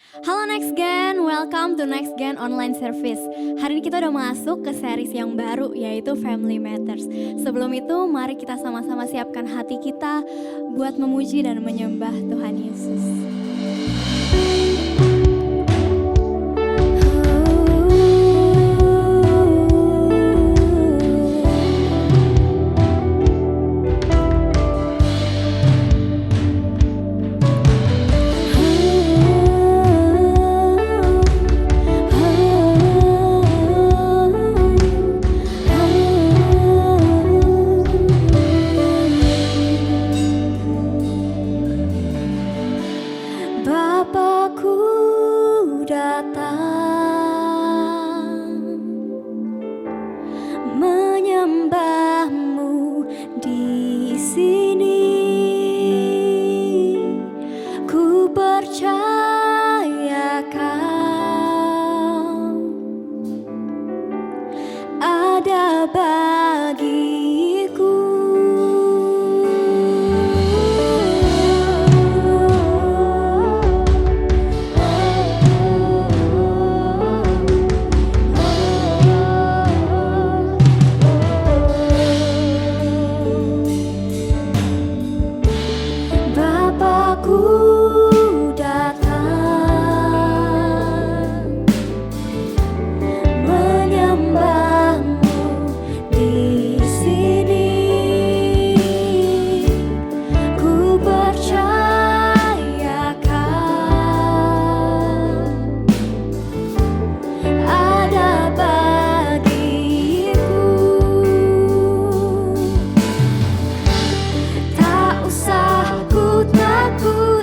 Halo Next Gen, welcome to Next Gen Online Service. Hari ini kita udah masuk ke series yang baru yaitu Family Matters. Sebelum itu mari kita sama-sama siapkan hati kita buat memuji dan menyembah Tuhan Yesus. Bapakku datang menyembahmu di sini. Ku percaya kau ada bagiku. Bapakku datang menyembahmu di sini. Ku percaya kau ada bagiku. Tak usah ku takut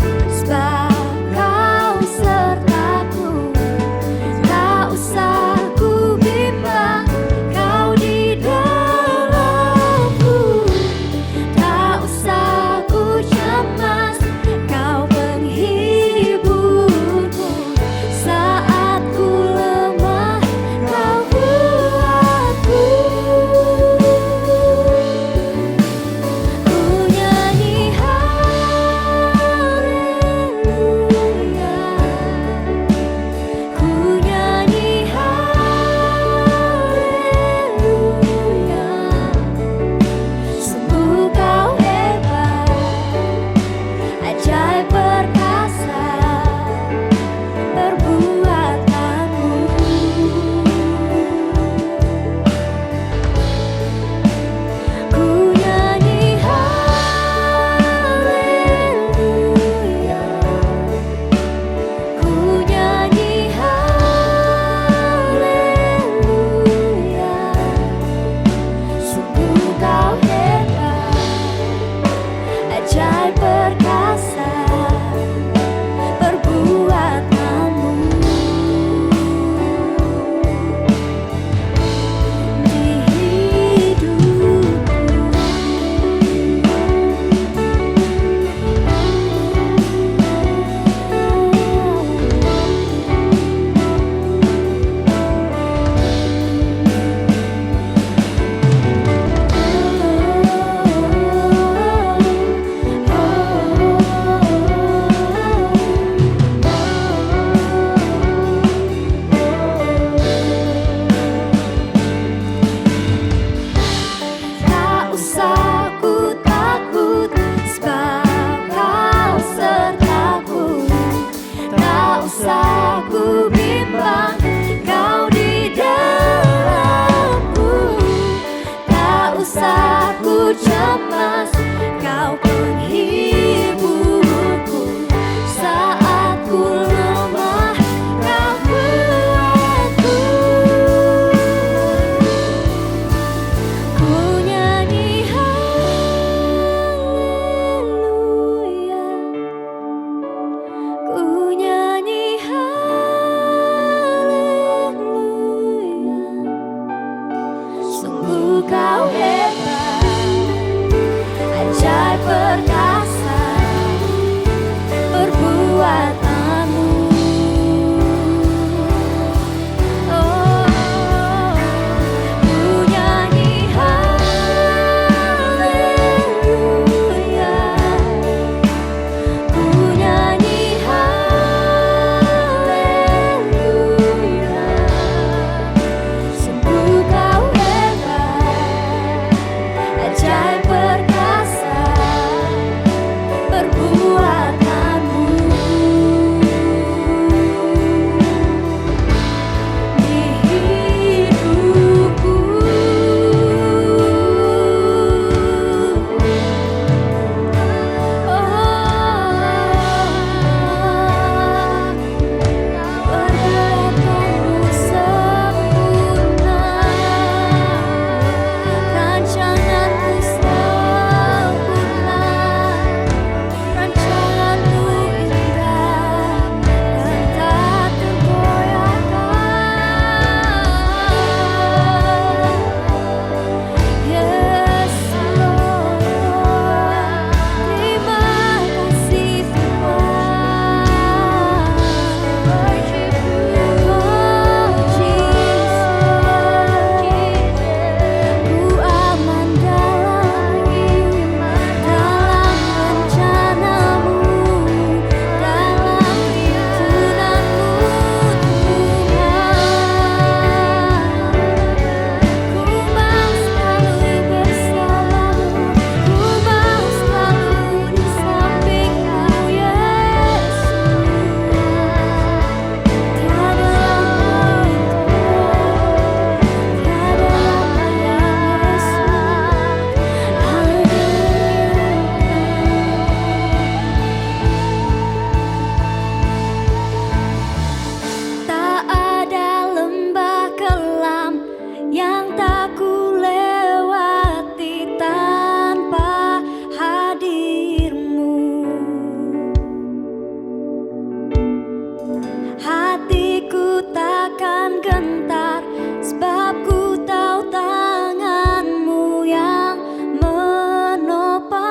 sebab ku tahu tangan-Mu yang menopangku.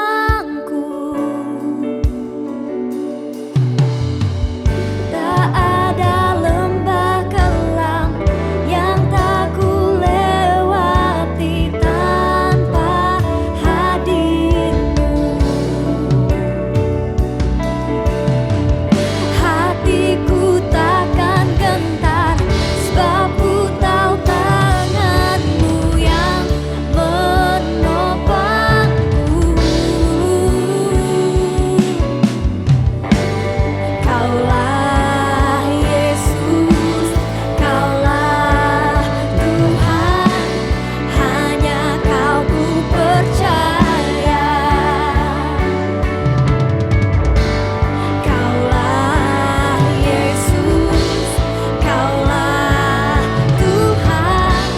Tak ada lembah kelam yang tak ku lewati tanpa hadir-Mu. Hatiku takkan gentar, sebab ku tahu tangan-Mu yang menopangku. Kaulah Yesus, Kaulah Tuhan, hanya Kau ku percaya. Kaulah Yesus, Kaulah Tuhan,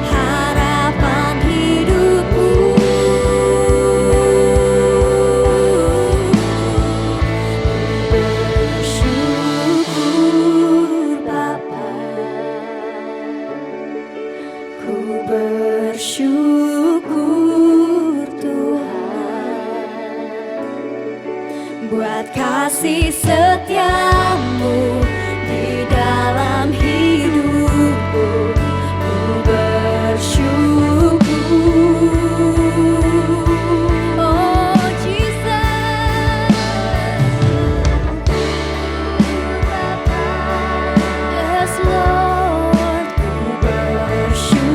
harapan hidupku. Bersyukur Bapa, ku bersyukur Tuhan, buat kasih setia-Mu di dalam hidupku. Ku bersyukur. Oh Jesus, yes Lord, ku bersyukur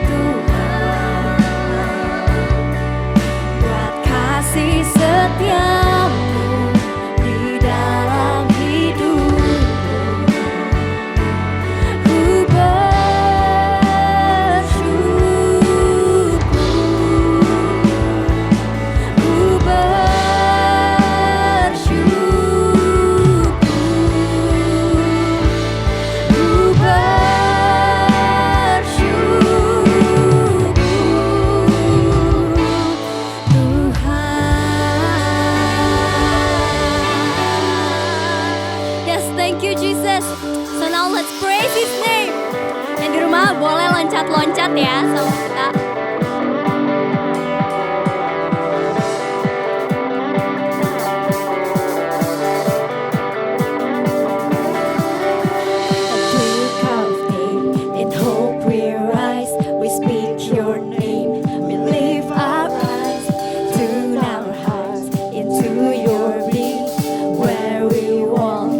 Tuhan, buat kasih setia-Mu di dalam hidupku. Ku bersyukur, ku bersyukur, ku bersyukur Tuhan. Yes, thank you Jesus. So now let's praise His name. Yang di rumah boleh loncat-loncat ya sama kita. Break of day, in hope we rise, we speak Your name, we lift our eyes, tune our hearts into Your being. Where we walk,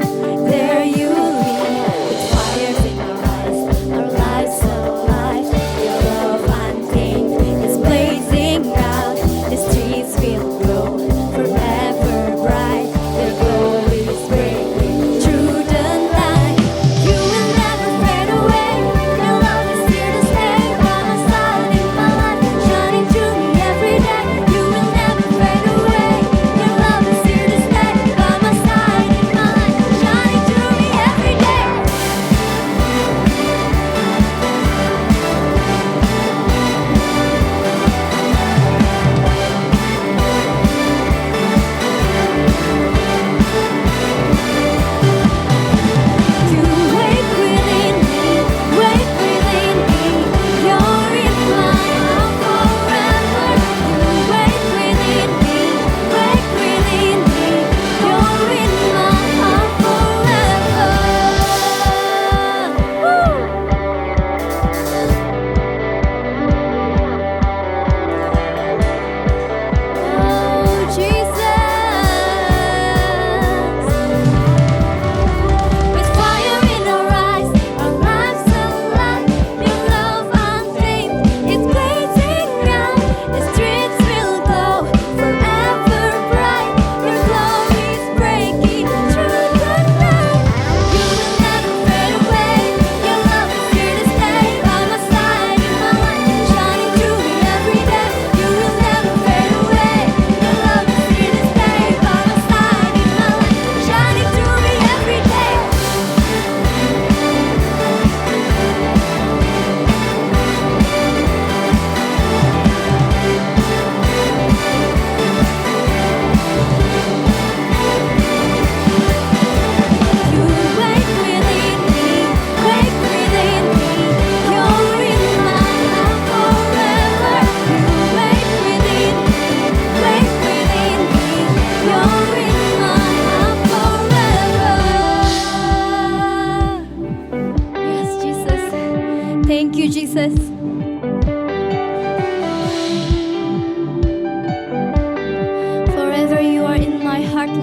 there You lead, with fires in our eyes, our lives alive, Your love untamed.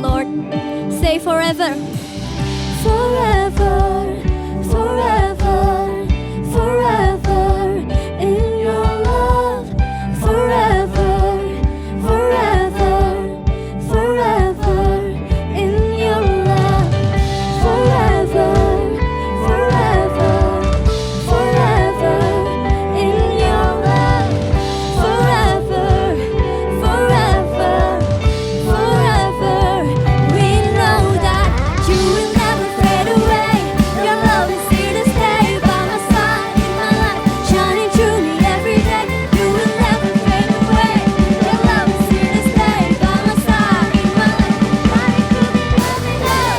Lord. Say forever. Forever, forever, forever in your love. Forever, forever, forever in your love. Forever, forever, forever in your love. Forever, forever, forever. We know that you will never fade away. Your love is here to stay by my side in my life, shining through me every day. You will never fade away. Your love is here to stay by my side in my life, shining through me every day.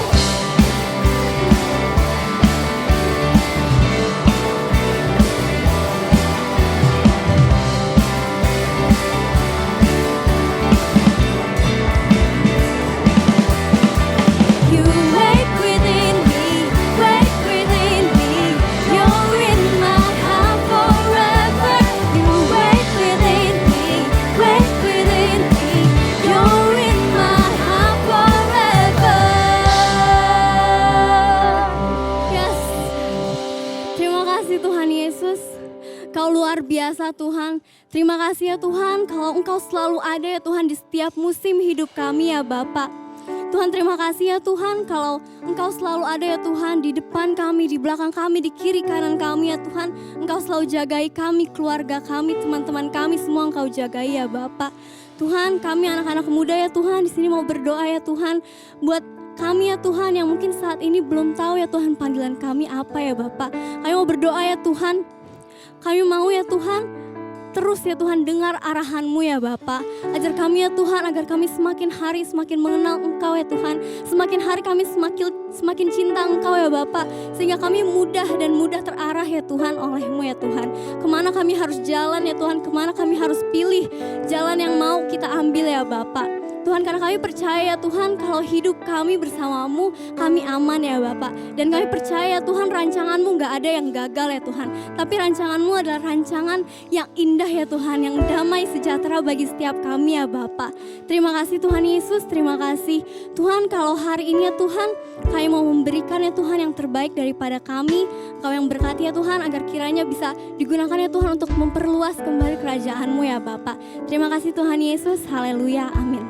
You wake within me, wake within me. You're in my heart forever. You wake within me, wake within me. You're in my heart forever. Yes. Terima kasih Tuhan Yesus. Kau luar biasa Tuhan. Terima kasih ya Tuhan kalau Engkau selalu ada ya Tuhan di setiap musim hidup kami ya Bapak. Tuhan terima kasih ya Tuhan kalau Engkau selalu ada ya Tuhan di depan kami, di belakang kami, di kiri kanan kami ya Tuhan. Engkau selalu jagai kami, keluarga kami, teman-teman kami semua Engkau jagai ya Bapak. Tuhan kami anak-anak muda ya Tuhan di sini mau berdoa ya Tuhan buat kami ya Tuhan yang mungkin saat ini belum tahu ya Tuhan panggilan kami apa ya Bapak. Kami mau berdoa ya Tuhan. Kami mau ya Tuhan terus ya Tuhan dengar arahan-Mu ya Bapa. Ajar kami ya Tuhan agar kami semakin hari semakin mengenal Engkau ya Tuhan. Semakin hari kami semakin cinta Engkau ya Bapa. Sehingga kami mudah terarah ya Tuhan oleh-Mu ya Tuhan. Kemana kami harus jalan ya Tuhan, kemana kami harus pilih jalan yang mau kita ambil ya Bapa. Tuhan karena kami percaya Tuhan kalau hidup kami bersama-Mu kami aman ya Bapak. Dan kami percaya Tuhan rancangan-Mu gak ada yang gagal ya Tuhan. Tapi rancangan-Mu adalah rancangan yang indah ya Tuhan. Yang damai sejahtera bagi setiap kami ya Bapak. Terima kasih Tuhan Yesus, terima kasih. Tuhan kalau hari ini ya Tuhan kami mau memberikan ya Tuhan yang terbaik daripada kami. Kau yang berkati ya Tuhan agar kiranya bisa digunakan ya Tuhan untuk memperluas kembali kerajaan-Mu ya Bapak. Terima kasih Tuhan Yesus, haleluya, amin.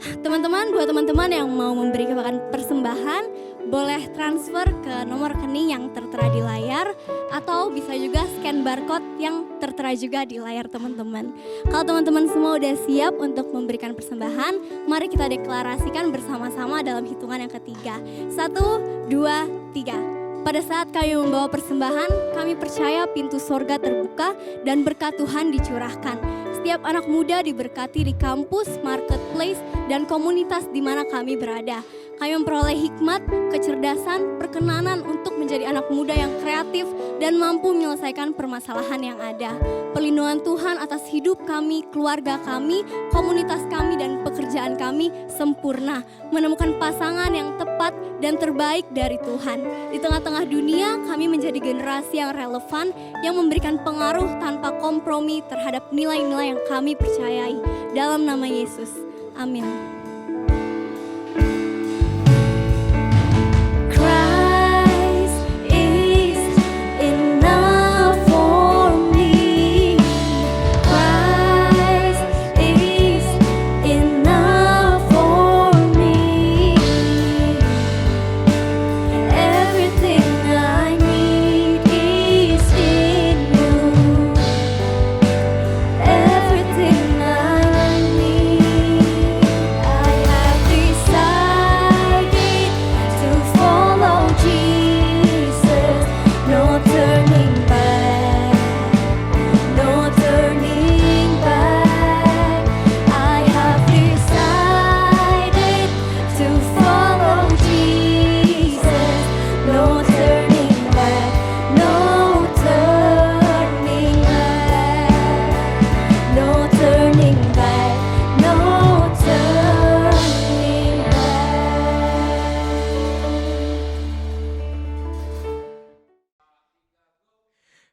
Teman-teman, buat teman-teman yang mau memberikan persembahan, boleh transfer ke nomor rekening yang tertera di layar atau bisa juga scan barcode yang tertera juga di layar teman-teman. Kalau teman-teman semua udah siap untuk memberikan persembahan, mari kita deklarasikan bersama-sama dalam hitungan yang ketiga. 1, 2, 3. Pada saat kami membawa persembahan, kami percaya pintu sorga terbuka dan berkat Tuhan dicurahkan. Setiap anak muda diberkati di kampus, marketplace, dan komunitas di mana kami berada. Kami memperoleh hikmat, kecerdasan, perkenanan untuk menjadi anak muda yang kreatif dan mampu menyelesaikan permasalahan yang ada. Perlindungan Tuhan atas hidup kami, keluarga kami, komunitas kami, dan pekerjaan kami sempurna. Menemukan pasangan yang tepat dan terbaik dari Tuhan. Di tengah-tengah dunia, kami menjadi generasi yang relevan, yang memberikan pengaruh tanpa kompromi terhadap nilai-nilai yang kami percayai. Dalam nama Yesus, amin.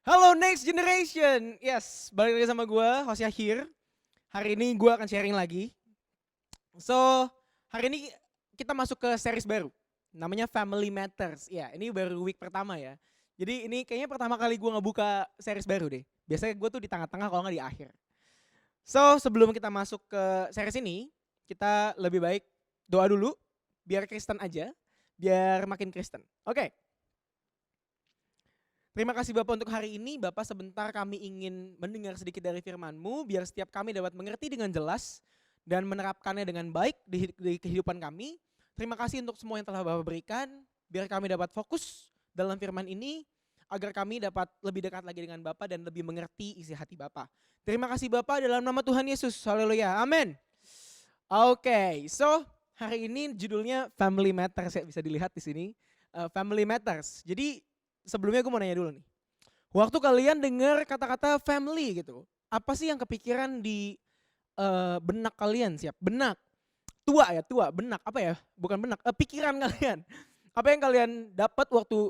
Halo Next Generation, yes, balik lagi sama gue, hostnya Hir. Hari ini gue akan sharing lagi. So, hari ini kita masuk ke series baru. Namanya Family Matters. Ya, ini baru week pertama ya. Jadi ini kayaknya pertama kali gue ngebuka series baru deh. Biasanya gue tuh di tengah-tengah kalau nggak di akhir. So, sebelum kita masuk ke series ini, kita lebih baik doa dulu. Biar Kristen aja. Biar makin Kristen. Oke. Terima kasih Bapak untuk hari ini. Bapak, sebentar kami ingin mendengar sedikit dari firman-Mu, biar setiap kami dapat mengerti dengan jelas dan menerapkannya dengan baik di kehidupan kami. Terima kasih untuk semua yang telah Bapak berikan, biar kami dapat fokus dalam firman ini, agar kami dapat lebih dekat lagi dengan Bapak dan lebih mengerti isi hati Bapak. Terima kasih Bapak dalam nama Tuhan Yesus. Haleluya. Amin. Oke, so hari ini judulnya Family Matters ya, bisa dilihat di sini. Family Matters. Jadi sebelumnya gue mau nanya dulu nih. Waktu kalian dengar kata-kata family gitu, apa sih yang kepikiran di benak kalian? Siap, benak. Tua, benak. Apa ya? Bukan benak, pikiran kalian. Apa yang kalian dapat waktu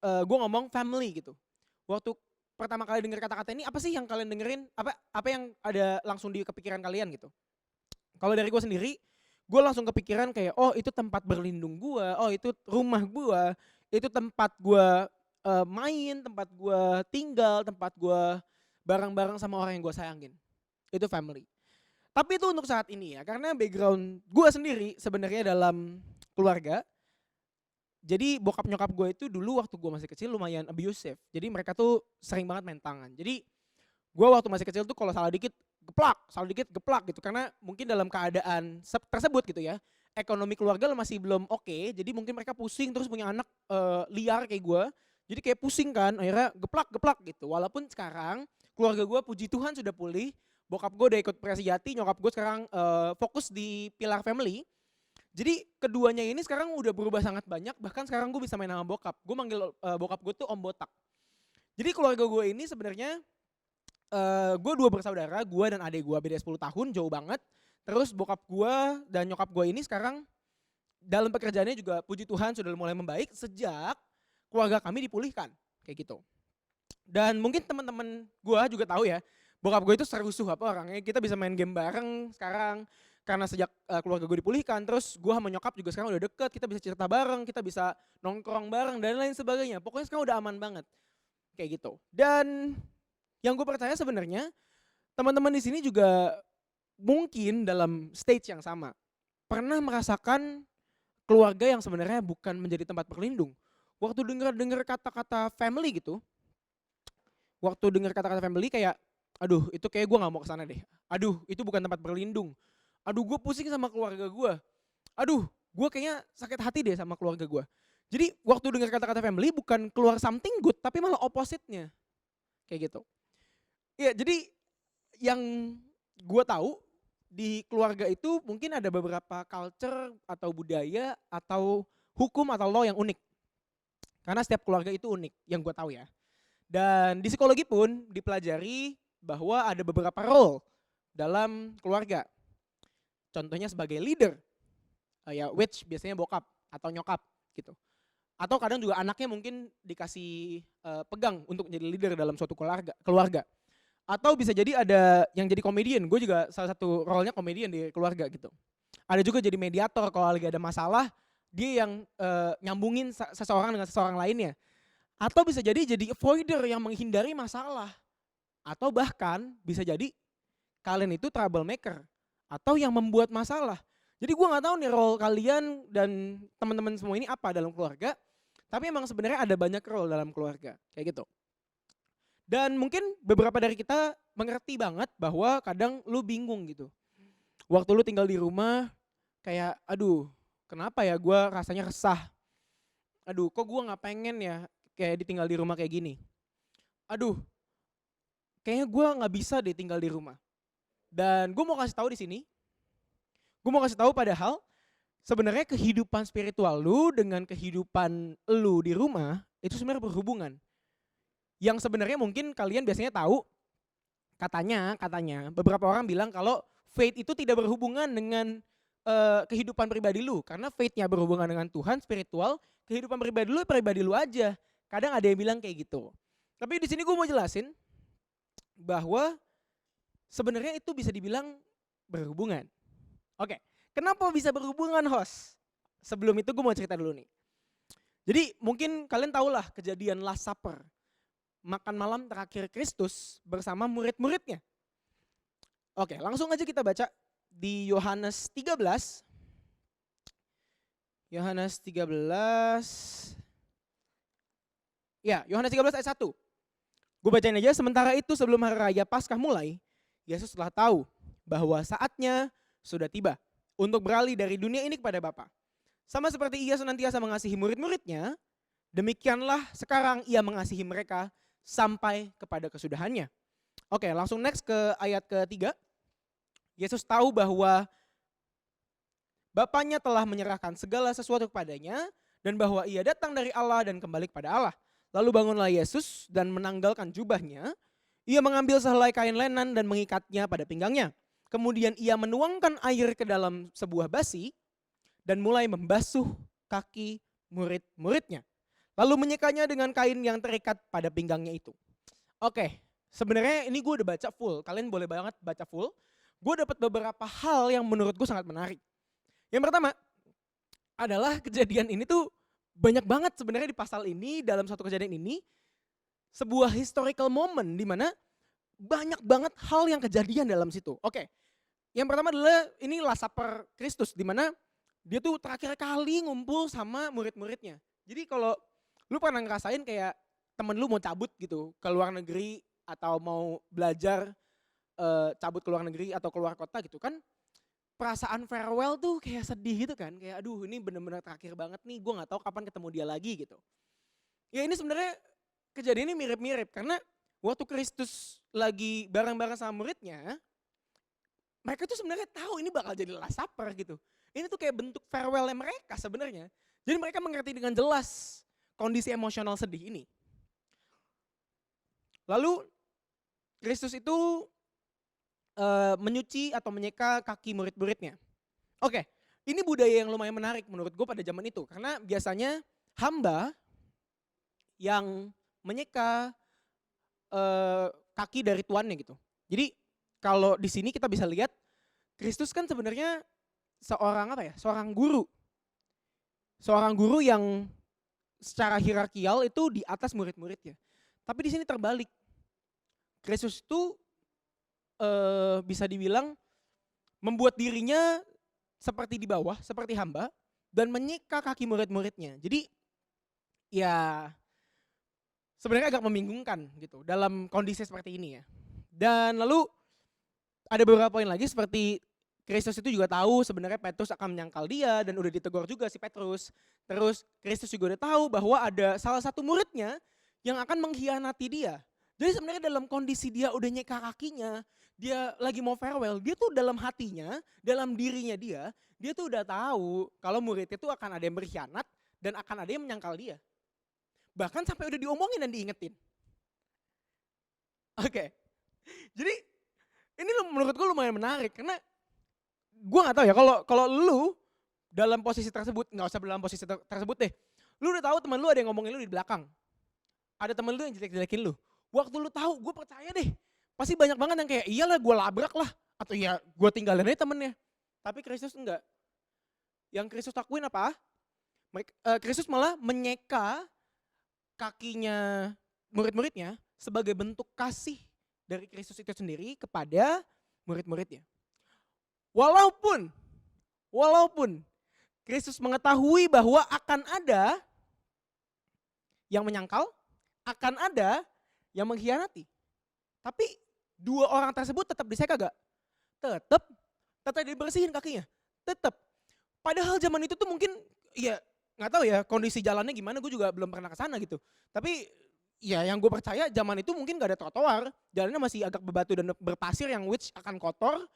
gue ngomong family gitu? Waktu pertama kali dengar kata-kata ini, apa sih yang kalian dengerin? Apa yang ada langsung di kepikiran kalian gitu? Kalau dari gue sendiri, gue langsung kepikiran kayak, oh itu tempat berlindung gue, oh itu rumah gue, itu tempat gue main, tempat gue tinggal, tempat gue bareng-bareng sama orang yang gue sayangin. Itu family. Tapi itu untuk saat ini ya, karena background gue sendiri sebenarnya dalam keluarga. Jadi bokap nyokap gue itu dulu waktu gue masih kecil lumayan abusive. Jadi mereka tuh sering banget main tangan. Jadi gue waktu masih kecil tuh kalau salah dikit geplak gitu. Karena mungkin dalam keadaan tersebut gitu ya, ekonomi keluarga masih belum oke. Jadi mungkin mereka pusing terus punya anak liar kayak gue. Jadi kayak pusing kan, akhirnya geplak gitu. Walaupun sekarang keluarga gue puji Tuhan sudah pulih. Bokap gue udah ikut Presijati, nyokap gue sekarang fokus di Pilar Family. Jadi keduanya ini sekarang udah berubah sangat banyak. Bahkan sekarang gue bisa main sama bokap. Gue manggil bokap gue tuh Om Botak. Jadi keluarga gue ini sebenarnya gue 2 bersaudara, gue dan adik gue beda 10 tahun, jauh banget. Terus bokap gue dan nyokap gue ini sekarang dalam pekerjaannya juga puji Tuhan sudah mulai membaik sejak keluarga kami dipulihkan, kayak gitu. Dan mungkin teman-teman gue juga tahu ya, bokap gue itu serusuh apa orangnya. Kita bisa main game bareng sekarang karena sejak keluarga gue dipulihkan. Terus gue sama nyokap juga sekarang udah deket, kita bisa cerita bareng, kita bisa nongkrong bareng dan lain sebagainya. Pokoknya sekarang udah aman banget, kayak gitu. Dan yang gue percaya sebenarnya teman-teman di sini juga mungkin dalam stage yang sama. Pernah merasakan keluarga yang sebenarnya bukan menjadi tempat berlindung. Waktu dengar kata-kata family gitu, waktu dengar kata-kata family kayak, aduh itu kayak gue gak mau kesana deh. Aduh itu bukan tempat berlindung. Aduh gue pusing sama keluarga gue. Aduh gue kayaknya sakit hati deh sama keluarga gue. Jadi waktu dengar kata-kata family bukan keluar something good, tapi malah opposite-nya. Kayak gitu. Ya jadi yang gue tahu di keluarga itu mungkin ada beberapa culture atau budaya atau hukum atau law yang unik. Karena setiap keluarga itu unik yang gue tahu ya. Dan di psikologi pun dipelajari bahwa ada beberapa role dalam keluarga. Contohnya sebagai leader, ya which biasanya bokap atau nyokap gitu. Atau kadang juga anaknya mungkin dikasih pegang untuk menjadi leader dalam suatu keluarga. Atau bisa jadi ada yang jadi komedian, gue juga salah satu role-nya komedian di keluarga gitu. Ada juga jadi mediator kalau lagi ada masalah, dia yang nyambungin seseorang dengan seseorang lainnya. Atau bisa jadi avoider yang menghindari masalah. Atau bahkan bisa jadi kalian itu troublemaker atau yang membuat masalah. Jadi gue gak tahu nih role kalian dan teman-teman semua ini apa dalam keluarga. Tapi emang sebenarnya ada banyak role dalam keluarga, kayak gitu. Dan mungkin beberapa dari kita mengerti banget bahwa kadang lu bingung gitu. Waktu lu tinggal di rumah kayak aduh kenapa ya gue rasanya resah. Aduh kok gue gak pengen ya kayak ditinggal di rumah kayak gini. Aduh kayaknya gue gak bisa deh tinggal di rumah. Dan gue mau kasih tahu di sini. Gue mau kasih tahu padahal sebenarnya kehidupan spiritual lu dengan kehidupan lu di rumah itu sebenarnya berhubungan. Yang sebenarnya mungkin kalian biasanya tahu katanya beberapa orang bilang kalau faith itu tidak berhubungan dengan kehidupan pribadi lu karena faith-nya berhubungan dengan Tuhan spiritual, kehidupan pribadi lu aja. Kadang ada yang bilang kayak gitu. Tapi di sini gue mau jelasin bahwa sebenarnya itu bisa dibilang berhubungan. Oke, Kenapa bisa berhubungan, host? Sebelum itu gue mau cerita dulu nih. Jadi mungkin kalian tahulah kejadian Last Supper. Makan malam terakhir Kristus bersama murid-muridnya. Oke, langsung aja kita baca di Yohanes 13. Yohanes 13. Ya, Yohanes 13 ayat 1. Gue bacain aja, sementara itu sebelum hari raya Paskah mulai, Yesus telah tahu bahwa saatnya sudah tiba untuk beralih dari dunia ini kepada Bapa. Sama seperti ia senantiasa mengasihi murid-muridnya, demikianlah sekarang ia mengasihi mereka sampai kepada kesudahannya. Oke, langsung next ke ayat ketiga. Yesus tahu bahwa Bapanya telah menyerahkan segala sesuatu kepadanya dan bahwa ia datang dari Allah dan kembali kepada Allah. Lalu bangunlah Yesus dan menanggalkan jubahnya. Ia mengambil sehelai kain lenan dan mengikatnya pada pinggangnya. Kemudian ia menuangkan air ke dalam sebuah basi dan mulai membasuh kaki murid-muridnya. Lalu menyekanya dengan kain yang terikat pada pinggangnya itu. Oke, sebenarnya ini gue udah baca full. Kalian boleh banget baca full. Gue dapat beberapa hal yang menurut gue sangat menarik. Yang pertama adalah kejadian ini tuh banyak banget sebenarnya di pasal ini, dalam satu kejadian ini sebuah historical moment di mana banyak banget hal yang kejadian dalam situ. Oke. Yang pertama adalah ini Last Supper Kristus di mana dia tuh terakhir kali ngumpul sama murid-muridnya. Jadi kalau lu pernah ngerasain kayak temen lu mau cabut gitu ke luar negeri atau mau belajar cabut ke luar negeri atau keluar kota gitu kan, perasaan farewell tuh kayak sedih gitu kan, kayak aduh ini bener-bener terakhir banget nih, gue gak tahu kapan ketemu dia lagi gitu. Ya ini sebenarnya kejadian ini mirip-mirip karena waktu Kristus lagi bareng-bareng sama muridnya, mereka tuh sebenarnya tahu ini bakal jadi Last Supper gitu. Ini tuh kayak bentuk farewellnya mereka sebenarnya. Jadi mereka mengerti dengan jelas kondisi emosional sedih ini. Lalu Kristus itu menyuci atau menyeka kaki murid-muridnya. Oke, ini budaya yang lumayan menarik menurut gue pada zaman itu. Karena biasanya hamba yang menyeka kaki dari tuannya gitu. Jadi kalau di sini kita bisa lihat Kristus kan sebenarnya seorang apa ya? Seorang guru. Seorang guru yang secara hierarkial itu di atas murid-muridnya. Tapi di sini terbalik. Kristus itu bisa dibilang membuat dirinya seperti di bawah, seperti hamba, dan menyeka kaki murid-muridnya. Jadi ya sebenarnya agak membingungkan gitu dalam kondisi seperti ini ya. Dan lalu ada beberapa poin lagi seperti Kristus itu juga tahu sebenarnya Petrus akan menyangkal dia dan udah ditegur juga si Petrus. Terus Kristus juga udah tahu bahwa ada salah satu muridnya yang akan mengkhianati dia. Jadi sebenarnya dalam kondisi dia udah nyeka kakinya, dia lagi mau farewell, dia tuh dalam hatinya, dalam dirinya dia tuh udah tahu kalau muridnya tuh akan ada yang berkhianat dan akan ada yang menyangkal dia. Bahkan sampai udah diomongin dan diingetin. Oke. Jadi ini menurut gue lumayan menarik karena gue gak tahu ya kalau lu dalam posisi tersebut, gak usah dalam posisi tersebut deh. Lu udah tahu teman lu ada yang ngomongin lu di belakang. Ada teman lu yang jelek-jelekin lu. Waktu lu tahu, gue percaya deh. Pasti banyak banget yang kayak iyalah gue labrak lah. Atau ya gue tinggalin aja temennya. Tapi Kristus enggak. Yang Kristus lakuin apa? Kristus malah menyeka kakinya murid-muridnya sebagai bentuk kasih dari Kristus itu sendiri kepada murid-muridnya. Walaupun Kristus mengetahui bahwa akan ada yang menyangkal, akan ada yang mengkhianati. Tapi dua orang tersebut tetap diseka gak? Tetap dibersihin kakinya. Tetap. Padahal zaman itu tuh mungkin ya gak tahu ya kondisi jalannya gimana, gue juga belum pernah ke sana gitu. Tapi ya yang gue percaya zaman itu mungkin gak ada trotoar, jalannya masih agak berbatu dan berpasir yang which akan kotor.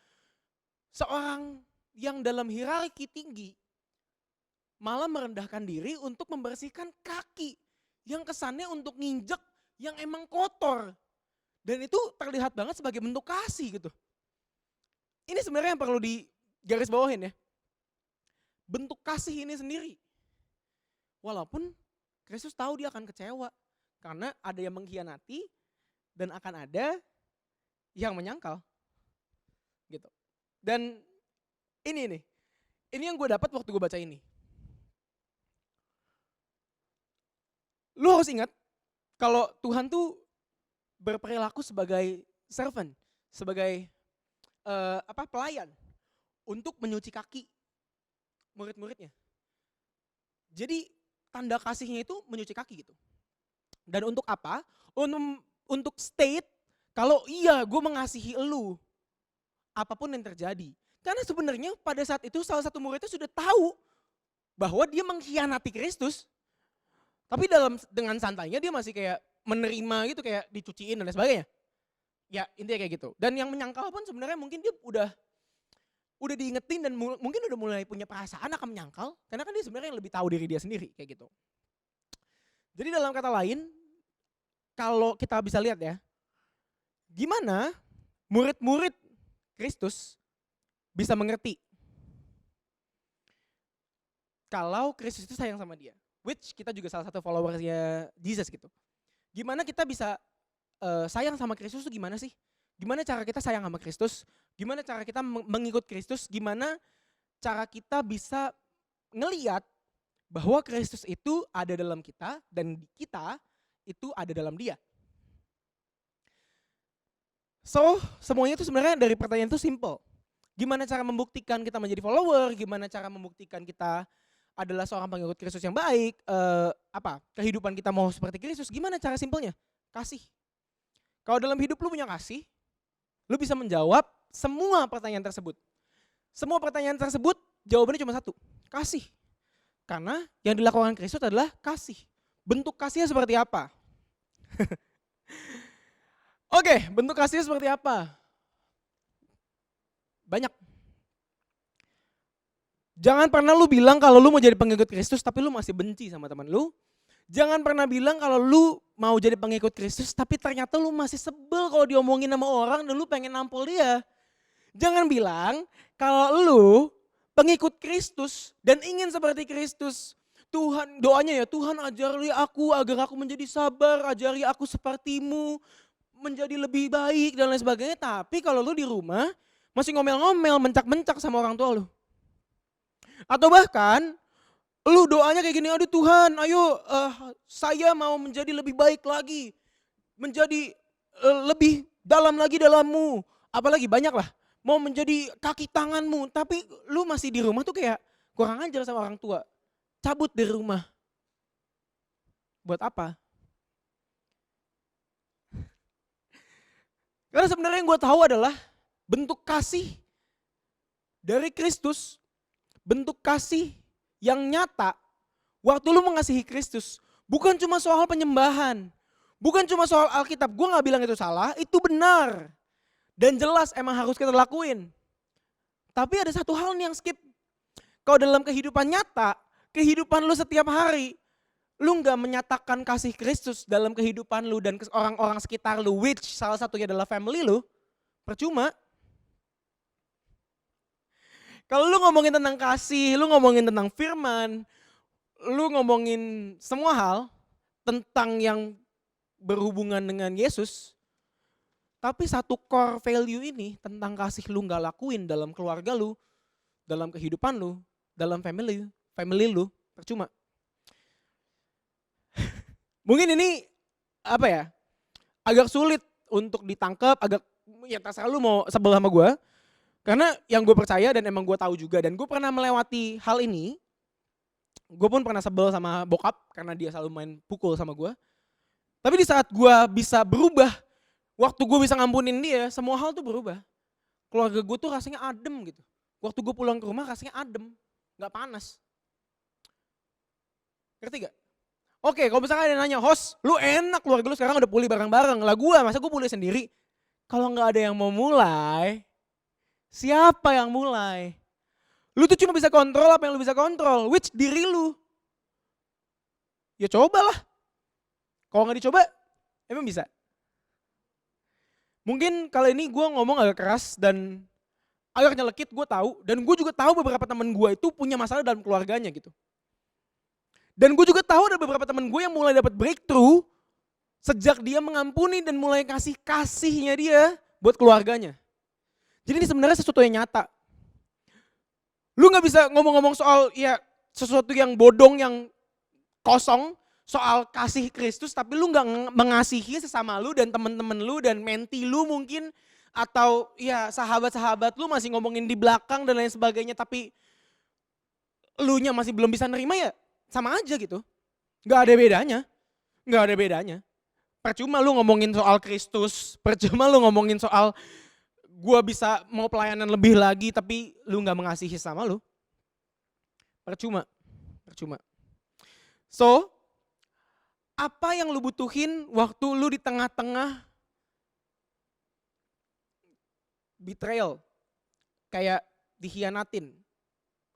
Seorang yang dalam hierarki tinggi malah merendahkan diri untuk membersihkan kaki yang kesannya untuk nginjek yang emang kotor. Dan itu terlihat banget sebagai bentuk kasih gitu. Ini sebenarnya yang perlu digaris bawahin ya. Bentuk kasih ini sendiri. Walaupun Kristus tahu dia akan kecewa. Karena ada yang mengkhianati dan akan ada yang menyangkal. Gitu. Dan ini nih, Ini yang gue dapat waktu gue baca ini. Lu harus ingat kalau Tuhan tuh berperilaku sebagai servant, sebagai pelayan untuk menyuci kaki murid-muridnya. Jadi tanda kasihnya itu menyuci kaki gitu. Dan untuk apa? Untuk state kalau iya gue mengasihi elu apapun yang terjadi. Karena sebenarnya pada saat itu salah satu muridnya sudah tahu bahwa dia mengkhianati Kristus. Tapi dengan santainya dia masih kayak menerima gitu, kayak dicuciin dan sebagainya. Ya intinya kayak gitu. Dan yang menyangkal pun sebenarnya mungkin dia udah diingetin dan mungkin udah mulai punya perasaan akan menyangkal. Karena kan dia sebenarnya lebih tahu diri dia sendiri kayak gitu. Jadi dalam kata lain, kalau kita bisa lihat ya, gimana murid-murid Kristus bisa mengerti kalau Kristus itu sayang sama dia. Which kita juga salah satu followersnya Jesus gitu. Gimana kita bisa sayang sama Kristus itu gimana sih? Gimana cara kita sayang sama Kristus? Gimana cara kita mengikut Kristus? Gimana cara kita bisa ngeliat bahwa Kristus itu ada dalam kita dan kita itu ada dalam dia. So, semuanya itu sebenarnya dari pertanyaan itu simple. Gimana cara membuktikan kita menjadi follower? Gimana cara membuktikan kita adalah seorang pengikut Kristus yang baik? Kehidupan kita mau seperti Kristus? Gimana cara simpelnya? Kasih. Kalau dalam hidup lu punya kasih, lu bisa menjawab semua pertanyaan tersebut. Semua pertanyaan tersebut jawabannya cuma satu, kasih. Karena yang dilakukan Kristus adalah kasih. Bentuk kasihnya seperti apa? Oke, bentuk kasihnya seperti apa? Banyak. Jangan pernah lu bilang kalau lu mau jadi pengikut Kristus tapi lu masih benci sama teman lu. Jangan pernah bilang kalau lu mau jadi pengikut Kristus tapi ternyata lu masih sebel kalau diomongin sama orang dan lu pengen nampol dia. Jangan bilang kalau lu pengikut Kristus dan ingin seperti Kristus. Tuhan, doanya ya, Tuhan ajari aku agar aku menjadi sabar, ajari aku sepertimu, menjadi lebih baik dan lain sebagainya. Tapi kalau lu di rumah masih ngomel-ngomel, mencak-mencak sama orang tua lu. Atau bahkan lu doanya kayak gini, aduh Tuhan ayo saya mau menjadi lebih baik lagi. Menjadi lebih dalam lagi dalammu. Apalagi banyak lah, mau menjadi kaki tanganmu. Tapi lu masih di rumah tuh kayak kurang ajar sama orang tua. Cabut dari rumah. Buat apa? Karena sebenarnya yang gue tahu adalah bentuk kasih dari Kristus, bentuk kasih yang nyata waktu lu mengasihi Kristus. Bukan cuma soal penyembahan, bukan cuma soal Alkitab. Gue gak bilang itu salah, itu benar. Dan jelas emang harus kita lakuin. Tapi ada satu hal nih yang skip. Kalau dalam kehidupan nyata, kehidupan lu setiap hari, lu gak menyatakan kasih Kristus dalam kehidupan lu dan orang-orang sekitar lu, which salah satunya adalah family lu, percuma. Kalau lu ngomongin tentang kasih, lu ngomongin tentang firman, lu ngomongin semua hal tentang yang berhubungan dengan Yesus, tapi satu core value ini tentang kasih lu gak lakuin dalam keluarga lu, dalam kehidupan lu, dalam family lu, percuma. Mungkin ini agak sulit untuk ditangkap, ya terserah lu mau sebel sama gue. Karena yang gue percaya dan emang gue tahu juga dan gue pernah melewati hal ini. Gue pun pernah sebel sama bokap karena dia selalu main pukul sama gue. Tapi di saat gue bisa berubah, waktu gue bisa ngampunin dia, semua hal tuh berubah. Keluarga gue tuh rasanya adem gitu. Waktu gue pulang ke rumah rasanya adem, gak panas. Ngerti gak? Oke, kalau misalkan ada yang nanya, host, lu enak keluarga lu sekarang udah pulih bareng-bareng. Lah masa gue pulih sendiri? Kalau gak ada yang mau mulai, siapa yang mulai? Lu tuh cuma bisa kontrol apa yang lu bisa kontrol, which diri lu. Ya cobalah. Kalau gak dicoba, emang bisa? Mungkin kali ini gue ngomong agak keras dan agak nyelekit, gue tahu. Dan gue juga tahu beberapa teman gue itu punya masalah dalam keluarganya gitu. Dan gue juga tahu ada beberapa teman gue yang mulai dapat breakthrough sejak dia mengampuni dan mulai kasih kasihnya dia buat keluarganya. Jadi ini sebenarnya sesuatu yang nyata. Lu gak bisa ngomong-ngomong soal ya sesuatu yang bodong, yang kosong, soal kasih Kristus, tapi lu gak mengasihi sesama lu dan temen-temen lu dan menti lu mungkin, atau ya sahabat-sahabat lu masih ngomongin di belakang dan lain sebagainya, tapi lu nya masih belum bisa nerima, ya sama aja gitu. Gak ada bedanya, gak ada bedanya. Percuma lu ngomongin soal Kristus, percuma lu ngomongin soal gua bisa mau pelayanan lebih lagi tapi lu gak mengasihi sama lu. Percuma, percuma. So, apa yang lu butuhin waktu lu di tengah-tengah betrayal, kayak dikhianatin,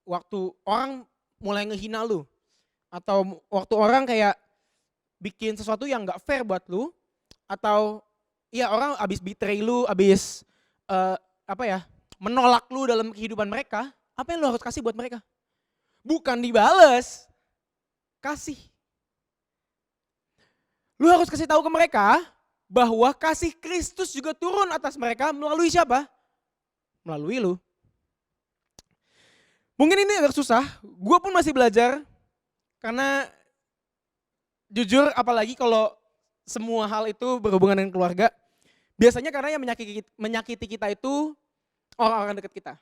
waktu orang mulai ngehina lu, atau waktu orang kayak bikin sesuatu yang gak fair buat lu, atau ya orang abis betray lu, abis menolak lu dalam kehidupan mereka, apa yang lu harus kasih buat mereka? Bukan dibales, kasih. Lu harus kasih tahu ke mereka bahwa kasih Kristus juga turun atas mereka melalui siapa? Melalui lu. Mungkin ini agak susah, gue pun masih belajar, karena jujur apalagi kalau semua hal itu berhubungan dengan keluarga, biasanya karena yang menyakiti kita itu orang-orang dekat kita.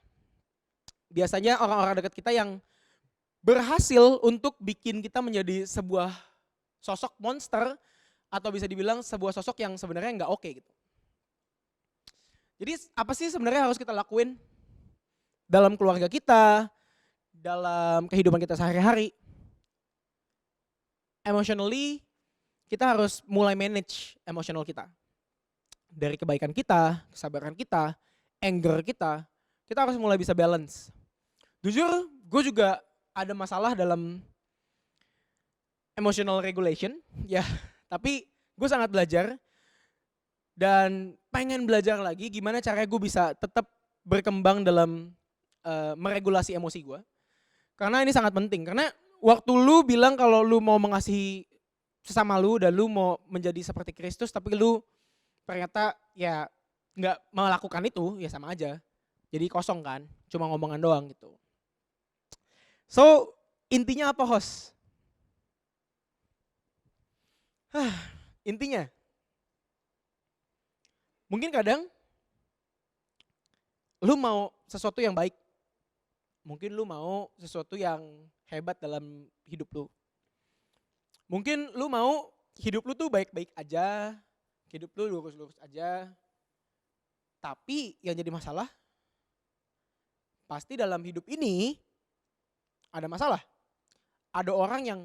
Biasanya orang-orang dekat kita yang berhasil untuk bikin kita menjadi sebuah sosok monster, atau bisa dibilang sebuah sosok yang sebenarnya nggak oke gitu. Jadi apa sih sebenarnya harus kita lakuin dalam keluarga kita, dalam kehidupan kita sehari-hari? Emotionally, kita harus mulai manage emosional kita. Dari kebaikan kita, kesabaran kita, anger kita harus mulai bisa balance. Jujur, gue juga ada masalah dalam emotional regulation, ya. Tapi gue sangat belajar dan pengen belajar lagi gimana caranya gue bisa tetap berkembang dalam meregulasi emosi gue. Karena ini sangat penting, karena waktu lu bilang kalau lu mau mengasihi sesama lu dan lu mau menjadi seperti Kristus, tapi lu ternyata ya nggak melakukan itu, ya sama aja. Jadi kosong kan, cuma ngomongan doang gitu. So, intinya apa, host? Intinya, mungkin kadang lu mau sesuatu yang baik, mungkin lu mau sesuatu yang hebat dalam hidup lu. Mungkin lu mau hidup lu tuh baik-baik aja, hidup lu lurus-lurus aja. Tapi yang jadi masalah, pasti dalam hidup ini ada masalah. Ada orang yang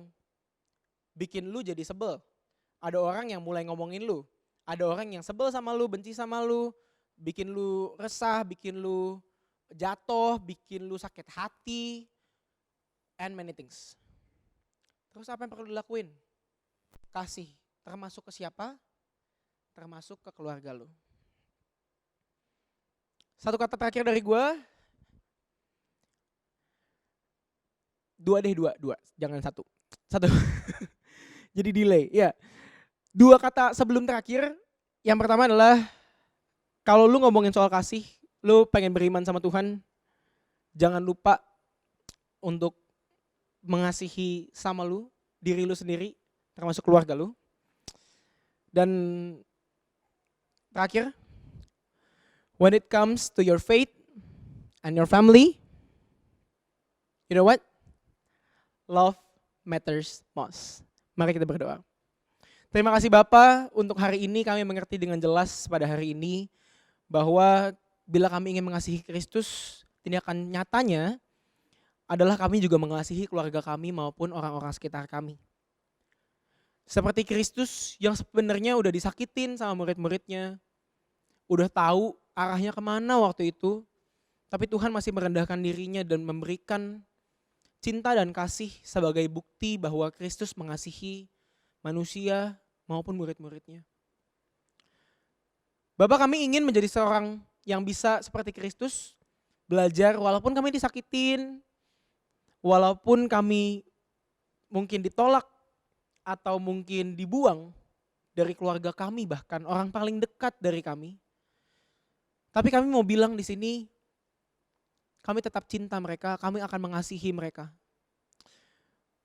bikin lu jadi sebel. Ada orang yang mulai ngomongin lu. Ada orang yang sebel sama lu, benci sama lu, bikin lu resah, bikin lu jatuh, bikin lu sakit hati, and many things. Terus apa yang perlu dilakuin? Kasih. Termasuk ke siapa? Termasuk ke keluarga lu. Satu kata terakhir dari gue. Dua. Jangan satu. Jadi delay, ya. 2 kata sebelum terakhir. Yang pertama adalah, kalau lu ngomongin soal kasih, lu pengen beriman sama Tuhan, jangan lupa untuk mengasihi sama lu, diri lu sendiri, termasuk keluarga lu. Dan terakhir, when it comes to your faith and your family, you know what? Love matters most. Mari kita berdoa. Terima kasih Bapa, untuk hari ini kami mengerti dengan jelas pada hari ini bahwa bila kami ingin mengasihi Kristus, tindakan nyatanya adalah kami juga mengasihi keluarga kami maupun orang-orang sekitar kami. Seperti Kristus yang sebenarnya udah disakitin sama murid-muridnya, udah tahu arahnya kemana waktu itu, tapi Tuhan masih merendahkan dirinya dan memberikan cinta dan kasih sebagai bukti bahwa Kristus mengasihi manusia maupun murid-muridnya. Bapak, kami ingin menjadi seorang yang bisa seperti Kristus, belajar walaupun kami disakitin, walaupun kami mungkin ditolak atau mungkin dibuang dari keluarga kami, bahkan orang paling dekat dari kami. Tapi kami mau bilang di sini, kami tetap cinta mereka, kami akan mengasihi mereka.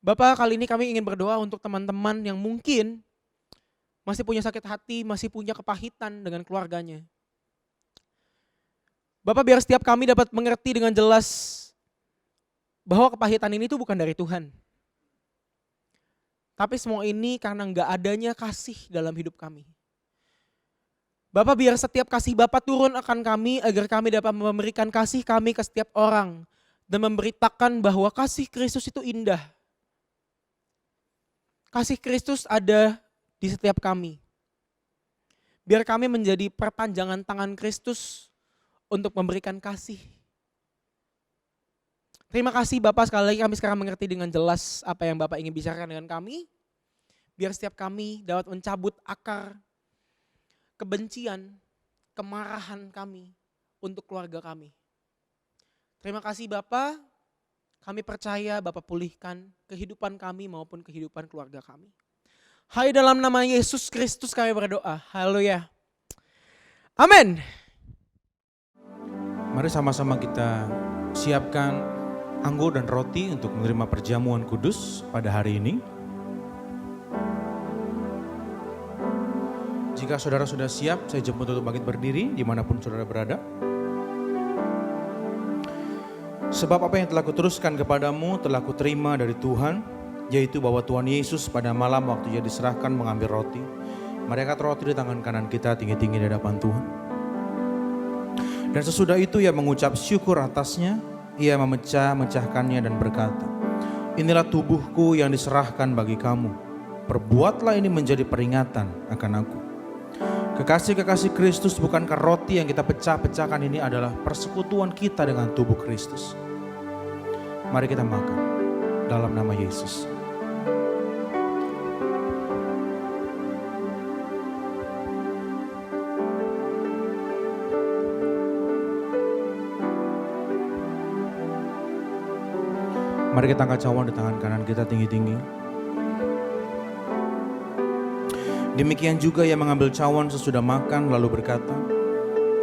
Bapak, kali ini kami ingin berdoa untuk teman-teman yang mungkin masih punya sakit hati, masih punya kepahitan dengan keluarganya. Bapak, biar setiap kami dapat mengerti dengan jelas bahwa kepahitan ini tuh bukan dari Tuhan. Tapi semua ini karena nggak adanya kasih dalam hidup kami. Bapak, biar setiap kasih Bapak turun akan kami agar kami dapat memberikan kasih kami ke setiap orang dan memberitakan bahwa kasih Kristus itu indah. Kasih Kristus ada di setiap kami. Biar kami menjadi perpanjangan tangan Kristus untuk memberikan kasih. Terima kasih Bapak, sekali lagi kami sekarang mengerti dengan jelas apa yang Bapak ingin bicarakan dengan kami. Biar setiap kami dapat mencabut akar kebencian, kemarahan kami untuk keluarga kami. Terima kasih Bapak, kami percaya Bapak pulihkan kehidupan kami maupun kehidupan keluarga kami. Hai, dalam nama Yesus Kristus kami berdoa. Haleluya. Amin. Mari sama-sama kita siapkan anggur dan roti untuk menerima perjamuan kudus pada hari ini. Jika saudara sudah siap, saya jemput untuk bangkit berdiri dimanapun saudara berada. Sebab apa yang telah kuteruskan kepadamu telah kuterima dari Tuhan, yaitu bahwa Tuhan Yesus pada malam waktu Ia diserahkan mengambil roti. Mari angkat roti di tangan kanan kita tinggi-tinggi di hadapan Tuhan. Dan sesudah itu Ia mengucap syukur atasnya, Ia memecah-mecahkannya dan berkata, inilah tubuhku yang diserahkan bagi kamu. Perbuatlah ini menjadi peringatan akan aku. Kekasih-kekasih Kristus, bukankah roti yang kita pecah-pecahkan ini adalah persekutuan kita dengan tubuh Kristus? Mari kita makan dalam nama Yesus. Mari kita angkat cawan di tangan kanan kita tinggi-tinggi. Demikian juga Ia mengambil cawan sesudah makan lalu berkata,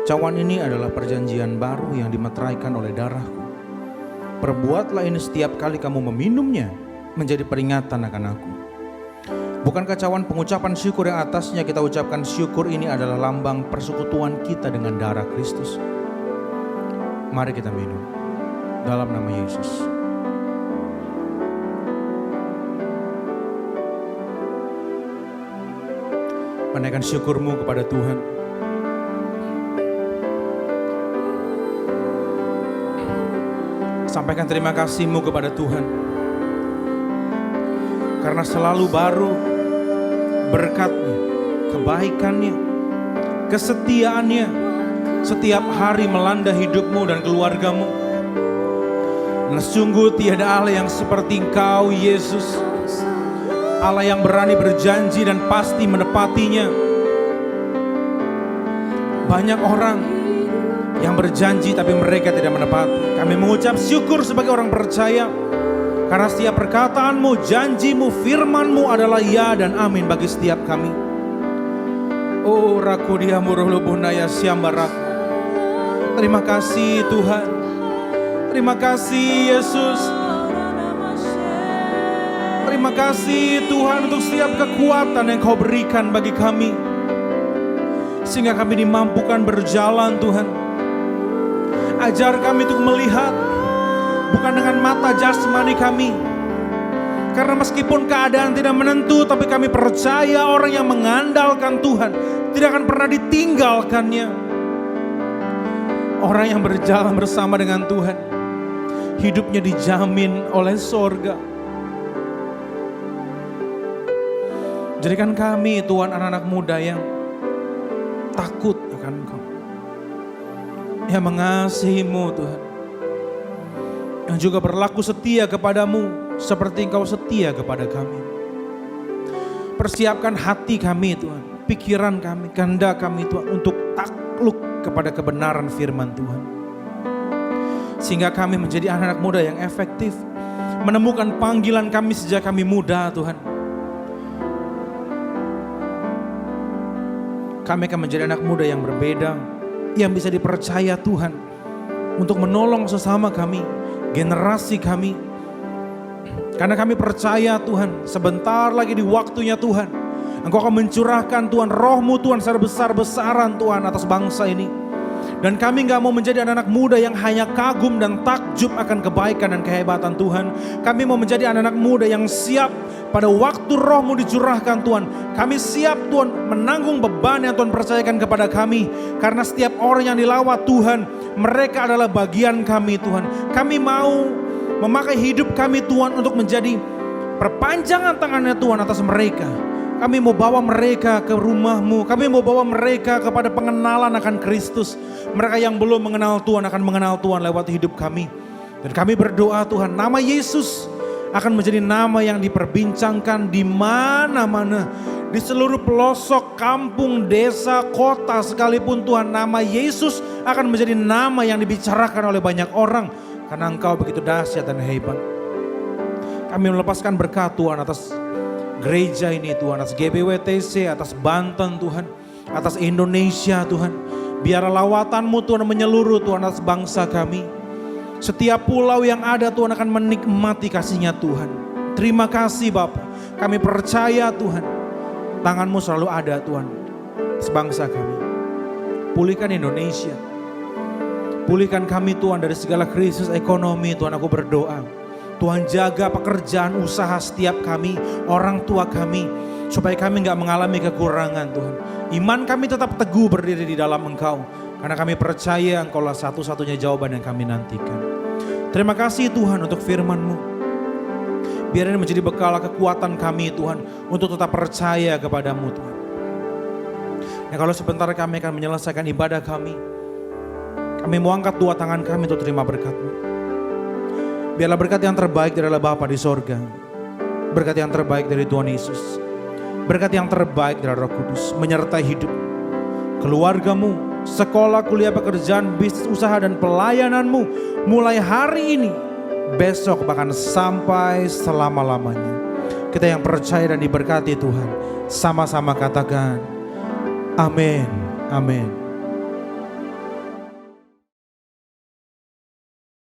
cawan ini adalah perjanjian baru yang dimeteraikan oleh darahku. Perbuatlah ini setiap kali kamu meminumnya menjadi peringatan akan aku. Bukankah cawan pengucapan syukur yang atasnya kita ucapkan syukur ini adalah lambang persekutuan kita dengan darah Kristus? Mari kita minum dalam nama Yesus. Menaikkan syukurmu kepada Tuhan. Sampaikan terima kasihmu kepada Tuhan. Karena selalu baru berkat-Nya, kebaikan-Nya, kesetiaan-Nya setiap hari melanda hidupmu dan keluargamu. Dan sungguh tiada Allah yang seperti Engkau, Yesus. Allah yang berani berjanji dan pasti menepatinya. Banyak orang yang berjanji tapi mereka tidak menepati. Kami mengucap syukur sebagai orang percaya. Karena setiap perkataanmu, janjimu, firmanmu adalah ya dan amin bagi setiap kami. Oh rakudia murulubunaya siambarak. Terima kasih Tuhan. Terima kasih Yesus. Terima kasih Tuhan untuk setiap kekuatan yang Kau berikan bagi kami. Sehingga kami dimampukan berjalan Tuhan. Ajar kami untuk melihat bukan dengan mata jasmani kami. Karena meskipun keadaan tidak menentu, tapi kami percaya orang yang mengandalkan Tuhan tidak akan pernah ditinggalkannya. Orang yang berjalan bersama dengan Tuhan, hidupnya dijamin oleh sorga. Jadikan kami Tuhan anak-anak muda yang takut akan Engkau, yang mengasihi-Mu Tuhan, yang juga berlaku setia kepadamu seperti Engkau setia kepada kami. Persiapkan hati kami Tuhan, pikiran kami, kehendak kami Tuhan untuk takluk kepada kebenaran firman Tuhan. Sehingga kami menjadi anak-anak muda yang efektif, menemukan panggilan kami sejak kami muda Tuhan. Kami akan menjadi anak muda yang berbeda, yang bisa dipercaya Tuhan untuk menolong sesama kami, generasi kami. Karena kami percaya Tuhan, sebentar lagi di waktunya Tuhan, Engkau akan mencurahkan Tuhan roh-Mu Tuhan secara besar-besaran Tuhan atas bangsa ini. Dan kami gak mau menjadi anak-anak muda yang hanya kagum dan takjub akan kebaikan dan kehebatan Tuhan. Kami mau menjadi anak-anak muda yang siap pada waktu roh-Mu dicurahkan Tuhan. Kami siap Tuhan menanggung beban yang Tuhan percayakan kepada kami. Karena setiap orang yang dilawat Tuhan, mereka adalah bagian kami Tuhan. Kami mau memakai hidup kami Tuhan untuk menjadi perpanjangan tangannya Tuhan atas mereka. Kami mau bawa mereka ke rumah-Mu. Kami mau bawa mereka kepada pengenalan akan Kristus. Mereka yang belum mengenal Tuhan akan mengenal Tuhan lewat hidup kami. Dan kami berdoa Tuhan, nama Yesus akan menjadi nama yang diperbincangkan di mana-mana. Di seluruh pelosok, kampung, desa, kota sekalipun Tuhan, nama Yesus akan menjadi nama yang dibicarakan oleh banyak orang. Karena Engkau begitu dahsyat dan hebat. Kami melepaskan berkat Tuhan atas gereja ini Tuhan, atas GBWTC, atas Banten Tuhan, atas Indonesia Tuhan. Biarlah lawatan-Mu Tuhan menyeluruh Tuhan atas bangsa kami. Setiap pulau yang ada Tuhan akan menikmati kasih-Nya Tuhan. Terima kasih Bapa. Kami percaya Tuhan, tangan-Mu selalu ada Tuhan atas bangsa kami. Pulihkan Indonesia. Pulihkan kami Tuhan dari segala krisis ekonomi Tuhan, aku berdoa. Tuhan jaga pekerjaan usaha setiap kami, orang tua kami, supaya kami gak mengalami kekurangan Tuhan. Iman kami tetap teguh berdiri di dalam Engkau, karena kami percaya Engkaulah satu-satunya jawaban yang kami nantikan. Terima kasih Tuhan untuk firman-Mu. Biar ini menjadi bekal kekuatan kami Tuhan, untuk tetap percaya kepada-Mu Tuhan. Dan kalau sebentar kami akan menyelesaikan ibadah kami mau angkat dua tangan kami untuk terima berkat-Mu. Biarlah berkat yang terbaik adalah Bapa di sorga. Berkat yang terbaik dari Tuhan Yesus. Berkat yang terbaik dari Roh Kudus menyertai hidup keluarga-Mu, sekolah, kuliah, pekerjaan, bisnis, usaha dan pelayanan-Mu mulai hari ini, besok bahkan sampai selama-lamanya. Kita yang percaya dan diberkati Tuhan, sama-sama katakan amin, amin.